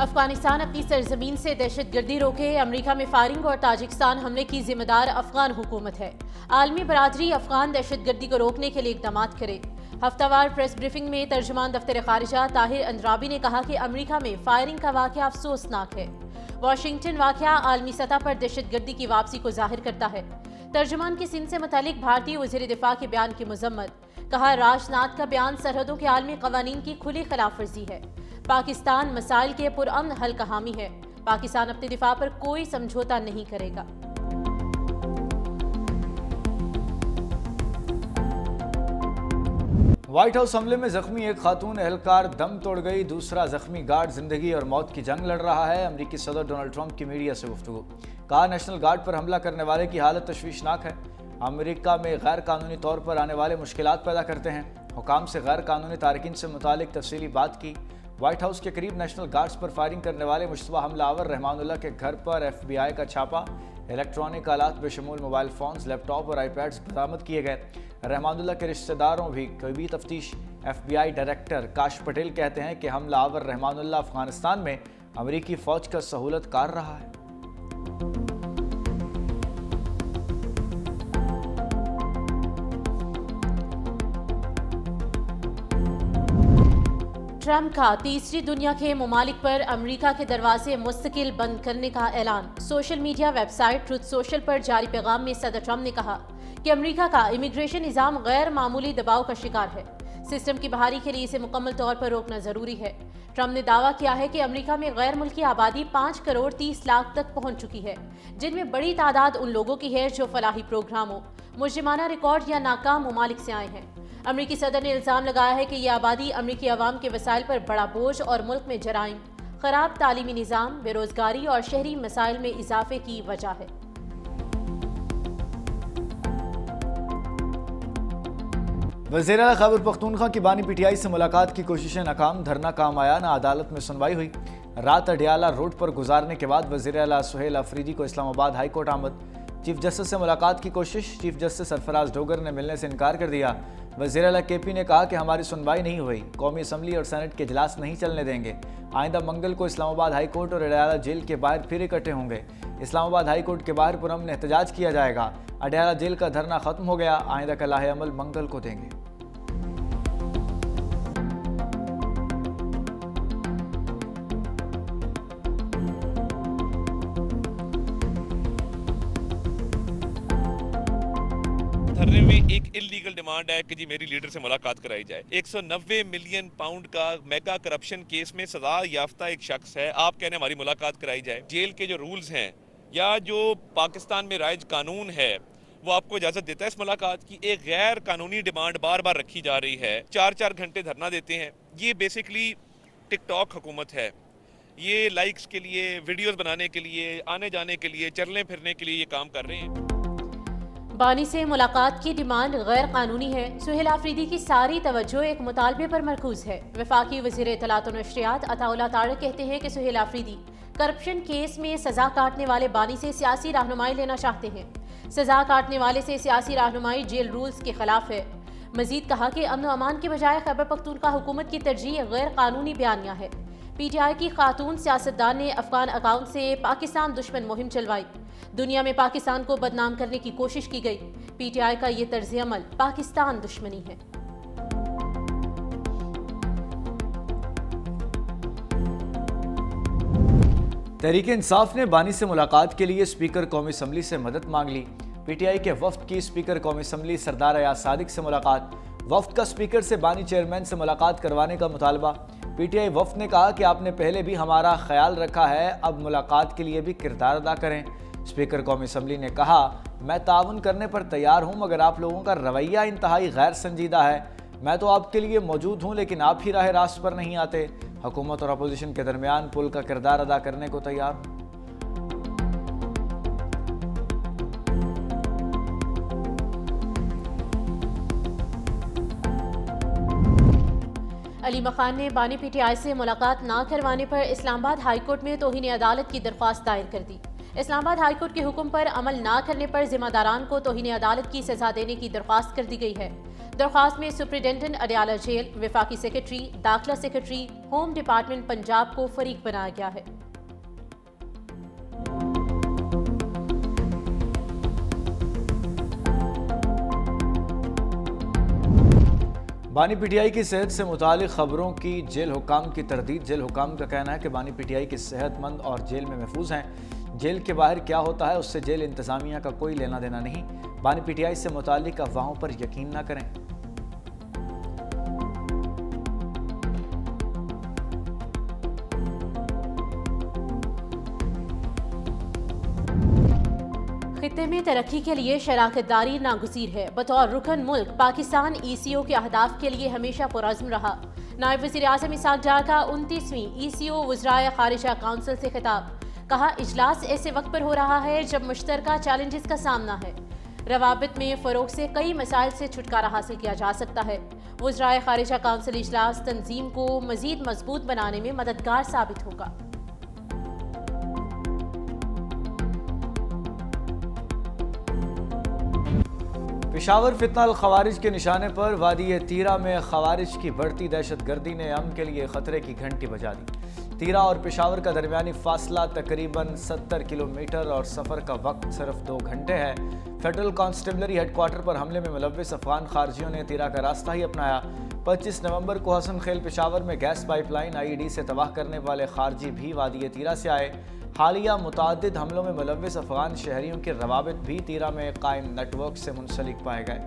अफगानिस्तान अपनी सरजमीन से दहशतगर्दी रोके, अमरीका में फायरिंग और ताजिकिस्तान हमले की जिम्मेदार अफगान हुकूमत है। आलमी बरादरी अफगान दहशतगर्दी को रोकने के लिए इकदाम करे। हफ्तावार प्रेस ब्रीफिंग में तर्जुमान दफ्तर खारिजा ताहिर अंद्राबी ने कहा कि अमरीका में फायरिंग का वाक़या अफसोसनाक है। वाशिंगटन वाक़या आलमी सतह पर दहशतगर्दी की वापसी को जाहिर करता है। तर्जुमान की सिंध से मुतालिक भारतीय वज़ीर दिफा के बयान की मजम्मत, कहा राजनाथ का बयान सरहदों के आलमी कवानीन की खुली खिलाफ वर्जी है। पाकिस्तान मसाइल के पुरअमन हल का हामी है। पाकिस्तान अपने दिफा पर कोई समझौता नहीं करेगा। व्हाइट हाउस हमले में जख्मी एक खातून एहलकार दम तोड़ गई, दूसरा जख्मी गार्ड जिंदगी और मौत की जंग लड़ रहा है। अमेरिकी सदर डोनाल्ड ट्रंप की मीडिया से गुफ्तगू, कहा नेशनल गार्ड पर हमला करने वाले की हालत तशवीशनाक है। अमेरिका में गैर कानूनी तौर पर आने वाले मुश्किलात पैदा करते हैं। हुकाम से गैर कानूनी तारकिन से मुतालिक तफसीली बात की। व्हाइट हाउस के करीब नेशनल गार्ड्स पर फायरिंग करने वाले मुश्तबा हमलावर रहमानुल्लाह के घर पर FBI का छापा, इलेक्ट्रॉनिक आलात बेशमूल मोबाइल फ़ोन्स, लैपटॉप और iPads बरामद किए गए। रहमानुल्लाह के रिश्तेदारों भी तफ्तीश। FBI डायरेक्टर काश पटेल कहते हैं कि हमलावर रहमानुल्लाह अफगानिस्तान में अमरीकी फ़ौज का सहूलतकार रहा है। ट्रंप का तीसरी दुनिया के ममालिक पर अमेरिका के दरवाजे मुस्तकिल बंद करने का ऐलान। Social media website truth social पर जारी पैगाम में सदर ट्रंप ने कहा कि अमेरिका का इमिग्रेशन निज़ाम गैर मामूली दबाव का शिकार है। सिस्टम की बहाली के लिए इसे मुकम्मल तौर पर रोकना जरूरी है। ट्रंप ने दावा किया है कि अमेरिका में गैर मुल्की आबादी 5 करोड़ 30 लाख तक पहुंच चुकी है, जिनमें बड़ी तादाद उन लोगों की है जो फलाही प्रोग्रामों, मुजरिमाना रिकॉर्ड या नाकाम ममालिक से आए हैं। अमरीकी सदर ने इल्ज़ाम लगाया है कि यह आबादी अमरीकी अवाम के वसाइल पर बड़ा बोझ और मुल्क में जराइम, खराब तालीमी निज़ाम, बेरोजगारी और शहरी मसाइल में इजाफे की वजह है। वज़ीर आला खैबर पख्तूनख्वा की बानी PTI से मुलाकात की कोशिशें नाकाम, धरना काम आया ना अदालत में सुनवाई हुई। रात अडियाला रोड पर गुजारने के बाद वज़ीर आला सुहेल अफरीदी को इस्लामाबाद हाई कोर्ट आमद। चीफ जस्टिस से मुलाकात की कोशिश, चीफ जस्टिस सरफराज डोगर ने मिलने से इनकार कर दिया। वज़ीर आला KP ने कहा कि हमारी सुनवाई नहीं हुई, कौमी असम्बली और सेनेट के इजलास नहीं चलने देंगे। आइंदा मंगल को इस्लामाबाद हाई कोर्ट और अडियाला जेल के बाहर फिर इकट्ठे होंगे। इस्लामाबाद हाई कोर्ट के बाहर पुरअमन एहतजाज किया जाएगा। अडियाला जेल का धरना खत्म हो गया, आइंदा का लाहे अमल मंगल को देंगे। धरने में एक इलीगल डिमांड है कि जी मेरी लीडर से मुलाकात कराई जाए। 190 मिलियन पाउंड का मेगा करप्शन केस में सजा याफ्ता एक शख्स है, आप कहने हमारी मुलाकात कराई जाए। जेल के जो रूल्स हैं या जो पाकिस्तान में राइज कानून है वो आपको इजाजत देता है इस मुलाकात की। एक गैर कानूनी डिमांड बार बार रखी जा रही है, 4-4 घंटे धरना देते हैं। ये बेसिकली टिकटॉक हुकूमत है। ये लाइक्स के लिए, वीडियोस बनाने के लिए, आने जाने के लिए, चलने फिरने के लिए ये काम कर रहे हैं। बानी से मुलाकात की डिमांड गैर कानूनी है। सुहेल आफरीदी की सारी तवज्जो एक मुतालबे पर मरकूज है। वफाकी वज़ीर इत्तलात और नशरियात अताउल्लाह तारिक कहते हैं कि सुहेल आफरीदी करप्शन केस में सजा काटने वाले बानी से सियासी रहनुमाई लेना चाहते हैं। सजा काटने वाले से सियासी रहनुमाई जेल रूल्स के खिलाफ है। मजीद कहा कि अमन व अमान के बजाय खैबर पख्तूनख्वा हुकूमत की तरजीह गैर कानूनी बयानिया है। PTI की खातून सियासतदान ने अफगान अकाउंट से पाकिस्तान दुश्मन मुहिम चलवाई। दुनिया में पाकिस्तान को बदनाम करने की कोशिश की गई। PTI का ये तर्ज अमल पाकिस्तान दुश्मनी है। तहरीक इंसाफ ने बानी से मुलाकात के लिए स्पीकर कौमी असम्बली से मदद मांग ली। PTI के वफ्द की स्पीकर कौमी असम्बली सरदार अयाज सादिक से मुलाकात। वफ्द का स्पीकर से बानी चेयरमैन से मुलाकात करवाने का मुतालबा। PTI वफ्द ने कहा कि आपने पहले भी हमारा ख्याल रखा है, अब मुलाकात के लिए भी किरदार अदा करें। स्पीकर कौमी असम्बली ने कहा, मैं ताउन करने पर तैयार हूं, मगर आप लोगों का रवैया इंतहाई गैर संजीदा है। मैं तो आपके लिए मौजूद हूं, लेकिन आप ही राह रास्त पर नहीं आते। हुकूमत और अपोजिशन के दरमियान पुल का किरदार अदा करने को तैयार हूं। अली मखान ने बानी PTI से मुलाकात ना करवाने पर इस्लामाबाद हाई कोर्ट में तौहीन अदालत की दरख्वास्त दायर कर दी। इस्लामाबाद हाई कोर्ट के हुक्म पर अमल ना करने पर जिम्मेदारान को तौहीन अदालत की सजा देने की दरख्वास्त कर दी गई है। दरख्वास्त में सुप्रिंटेंडेंट अडयाला जेल, विफाकी सेक्रेटरी, दाखिला सेक्रेटरी, होम डिपार्टमेंट पंजाब को फरीक बनाया गया है। बानी पीटीआई की सेहत से मुतालिक खबरों की जेल हुकाम की तरदीद। जेल हुकाम का कहना है कि बानी पीटीआई की सेहतमंद और जेल में महफूज हैं। जेल के बाहर क्या होता है उससे जेल इंतजामिया का कोई लेना देना नहीं। बानी पीटीआई से मुतालिक अफवाहों पर यकीन न करें। खित्ते में तरक्की के लिए शराकतदारी नागुज़ीर है। बतौर रुकन मुल्क पाकिस्तान ECO के अहदाफ के लिए हमेशा पुरअज़्म रहा। नायब वज़ीर आज़म इसाक डार का 29वीं ECO वज़राए ख़ारिजा काउंसिल से खिताब। कहा, इजलास ऐसे वक्त पर हो रहा है जब मुश्तरका चैलेंजेस का सामना है। रवाबित में फ़रोग से कई मसाइल से छुटकारा हासिल किया जा सकता है। वज़राए ख़ारिजा काउंसिल इजलास तंजीम को मज़ीद मजबूत बनाने में मददगार साबित होगा। पेशावर फितना अल खवारिज के निशाने पर वादी तीरा में खवारिज की बढ़ती दहशत गर्दी ने अमन के लिए खतरे की घंटी बजा दी। तीरा और पेशावर का दरमियानी फासला तकरीबन 70 किलोमीटर और सफ़र का वक्त सिर्फ 2 घंटे है। फेडरल कांस्टेबलरी हेडक्वार्टर पर हमले में मुलव्विस अफगान खारजियों ने तीरा का रास्ता ही अपनाया। 25 नवंबर को हसन खेल पेशावर में गैस पाइपलाइन IED से तबाह करने वाले खारजी भी वादी तीरा से आए। हालिया मुतादिद हमलों में मुलव्विस अफगान शहरियों के रवाबित भी तीरा में कायम नेटवर्क से मुंसलिक पाए गए।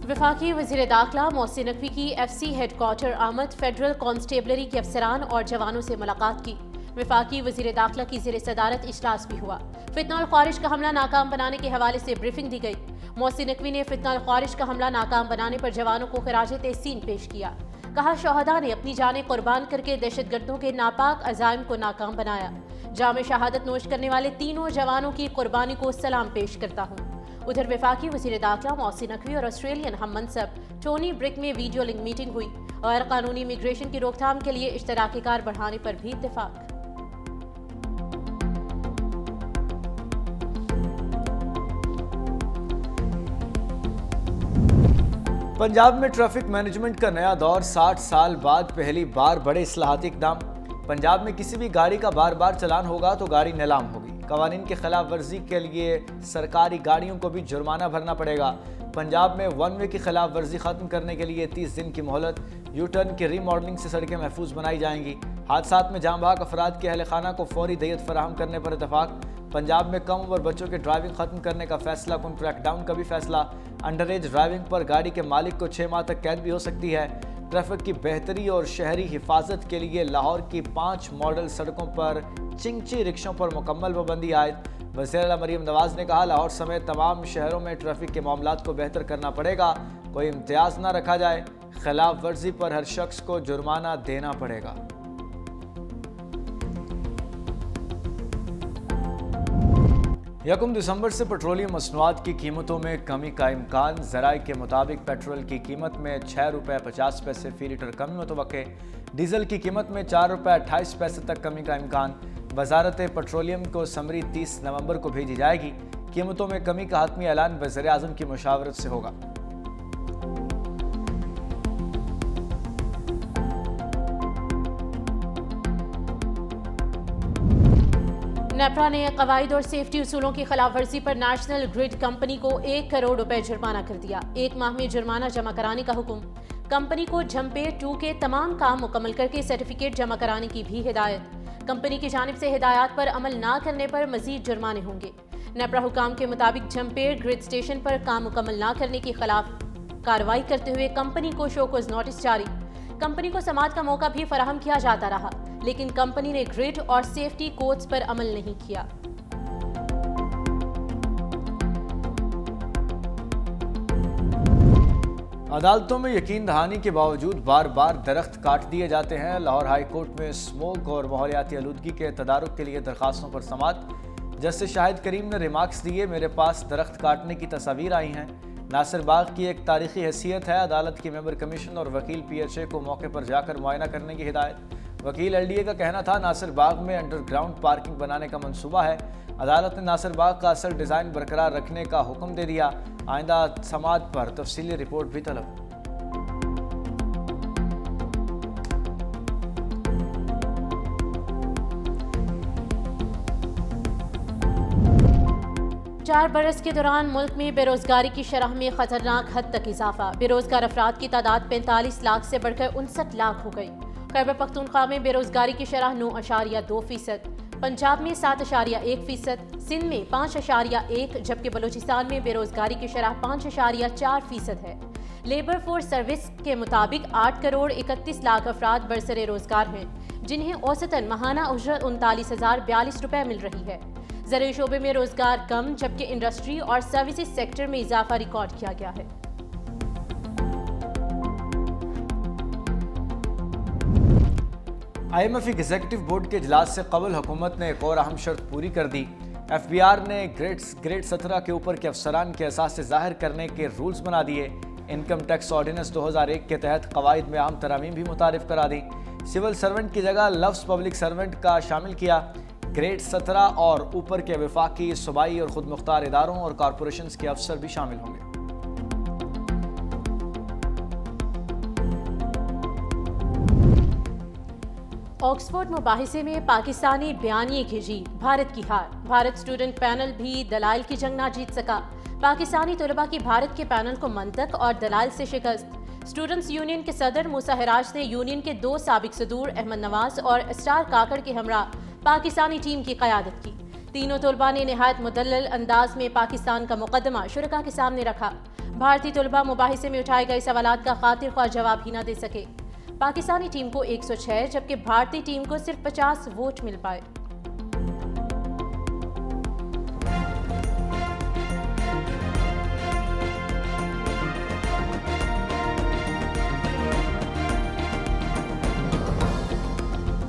वफाकी वज़ीर दाखिला मोहसिन नकवी की FC हेडक्वार्टर आमद। फेडरल कांस्टेबलरी के अफसरान और जवानों से मुलाकात की। वफाकी वज़ीर दाखिला की ज़ेर सदारत इजलास भी हुआ। फितना अल ख़वारिज का हमला नाकाम बनाने के हवाले से ब्रीफिंग दी गई। मोहसिन नकवी ने फितना अल ख़वारिज का हमला नाकाम बनाने पर जवानों को खिराज तहसीन पेश किया। कहा, शहदा ने अपनी जानें कुर्बान करके दहशतगर्दों के नापाक अज़ाइम को नाकाम बनाया। जाम शहादत नोश करने वाले तीनों जवानों की कुर्बानी को सलाम पेश करता हूँ। उधर वफाकी वज़ीर दाखिला मोहसिन नकवी और ऑस्ट्रेलियन हम मनसब टोनी ब्रिक में वीडियो लिंक मीटिंग हुई। गैर कानूनी इमिग्रेशन की रोकथाम के लिए इश्तराकी कार बढ़ाने पर भी इत्तेफाक। पंजाब में ट्रैफिक मैनेजमेंट का नया दौर। 60 साल बाद पहली बार बड़े इस्लाहाती इक़दाम। पंजाब में किसी भी गाड़ी का बार बार चलान होगा तो गाड़ी नीलाम होगी। कवानीन की खिलाफ वर्जी के लिए सरकारी गाड़ियों को भी जुर्माना भरना पड़ेगा। पंजाब में 1 वे की खिलाफ वर्जी खत्म करने के लिए 30 दिन की मोहलत। यू टर्न की रीमॉडलिंग से सड़कें महफूज बनाई जाएंगी। हादसात में जाम बहक अफराद के अहल खाना को फौरी दियत फराहम करने पर इतफाक। पंजाब में कम उम्र बच्चों के ड्राइविंग खत्म करने का फैसला कुन क्रैकडाउन का भी फैसला। अंडर एज ड्राइविंग पर गाड़ी के मालिक को 6 माह तक कैद भी हो सकती है। ट्रैफिक की बेहतरी और शहरी हिफाजत के लिए लाहौर की 5 मॉडल सड़कों पर चिंची रिक्शों पर मुकम्मल पाबंदी आयद। वज़ीर आला मरीम नवाज ने कहा, लाहौर समेत तमाम शहरों में ट्रैफिक के मामलात को बेहतर करना पड़ेगा। कोई इम्तियाज़ ना रखा जाए। खिलाफ वर्जी पर हर शख्स को जुर्माना देना पड़ेगा। 1 दिसंबर से पेट्रोलियम मसनूआत की कीमतों में कमी का इम्कान। ज़राए के मुताबिक पेट्रोल की कीमत में 6 रुपये 50 पैसे फी लीटर कमी मुतवक्के। डीजल की कीमत में 4 रुपये 28 पैसे तक कमी का इम्कान। वजारत पेट्रोलियम को समरी 30 नवंबर को भेजी जाएगी। कीमतों में कमी का हतमी ऐलान वज़ीर आज़म की मुशावरत से होगा। नेपरा ने कवायद और सेफ्टी उसूलों की खिलाफ वर्जी पर नेशनल ग्रिड कंपनी को 1 करोड़ रुपए जुर्माना कर दिया। 1 माह में जुर्माना जमा कराने का हुक्म। कंपनी को झम्पेर 2 के तमाम काम मुकम्मल करके सर्टिफिकेट जमा कराने की भी हिदायत। कंपनी की जानिब से हिदायत पर अमल ना करने पर मजीद जुर्माने होंगे। नेपरा हुकाम के मुताबिक झम्पेर ग्रिड स्टेशन पर काम मुकम्मल ना करने के खिलाफ कार्रवाई करते हुए कंपनी को शोकॉज नोटिस जारी। कंपनी को समाअत का मौका भी फराहम किया जाता रहा, लेकिन कंपनी ने ग्रिड और सेफ्टी कोड्स पर अमल नहीं किया। अदालतों में यकीन दहानी के बावजूद बार बार दरख्त काट दिए जाते हैं। लाहौर हाई कोर्ट में स्मोक और माहौलियाती आलूदगी के तदारुक के लिए दरखास्तों पर समाअत। जस्टिस शाहिद करीम ने रिमार्क्स दिए, मेरे पास दरख्त काटने की तस्वीर आई हैं। नासिर बाग की एक तारीखी हैसियत है। अदालत की मेंबर कमीशन और वकील PHA को मौके पर जाकर मुआयना करने की हिदायत। वकील LDA का कहना था नासिर बाग में अंडरग्राउंड पार्किंग बनाने का मंसूबा है। अदालत ने नासिर बाग का असल डिज़ाइन बरकरार रखने का हुक्म दे दिया। आइंदा समाअत पर तफसीली रिपोर्ट भी तलब। चार बरस के दौरान मुल्क में बेरोजगारी की शरह में खतरनाक हद तक इजाफा। बेरोजगार अफराद की तादाद 45 लाख से बढ़कर 59 लाख हो गई। खैबर पख्तूनख्वा में बेरोजगारी की शरह 9.2%, पंजाब में 7.1%, सिंध में 5.1%, जबकि बलूचिस्तान में बेरोजगारी की शरह 5.4% है। लेबर फोर्स सर्विस के मुताबिक 8 करोड़ 31 लाख अफराद बरसरे रोजगार हैं, जिन्हें औसतन माहाना उजरत 39,042 रुपये मिल रही है। ज़रूरी शोबे में रोजगार कम, जबकि इंडस्ट्री और सर्विसेज सेक्टर में इजाफा रिकॉर्ड किया गया है। IMF एग्जीक्यूटिव बोर्ड के इजलास से कबल हुकूमत ने एक और अहम शर्त पूरी कर दी। FBR ने ग्रेड 17 के ऊपर के अफसरान के एहसास से जाहिर करने के रूल्स बना दिए। इनकम टैक्स ऑर्डिनेंस 2001 के तहत कवायद में अहम तरामीम भी मुतारिफ करा दी। सिविल सर्वेंट की जगह लफ्ज़ पब्लिक सर्वेंट का शामिल किया। ग्रेड 17 और ऊपर के वफाकी, सूबाई और खुद मुख्तार इदारों और कॉरपोरेशंस के अफसर भी शामिल होंगे। ऑक्सफोर्ड मुबाहिसे में पाकिस्तानी बयानिए की जीत, भारत की हार। भारत स्टूडेंट पैनल भी दलाइल की जंग ना जीत सका। पाकिस्तानी तलबा की भारत के पैनल को मंतक और दलाइल से शिकस्त। स्टूडेंट्स यूनियन के सदर मूसा हिराज ने यूनियन के 2 साबिक सदूर अहमद नवाज और स्टार काकड़ के हमरा पाकिस्तानी टीम की क़यादत की। तीनों तलबा ने नहायत मुदल्लल अंदाज में पाकिस्तान का मुकदमा शुरका के सामने रखा। भारतीय तलबा मुबाहिसे में उठाए गए सवालात का खातिर ख्वाह जवाब ही न दे सके। पाकिस्तानी टीम को 106 जबकि भारतीय टीम को सिर्फ 50 वोट मिल पाए।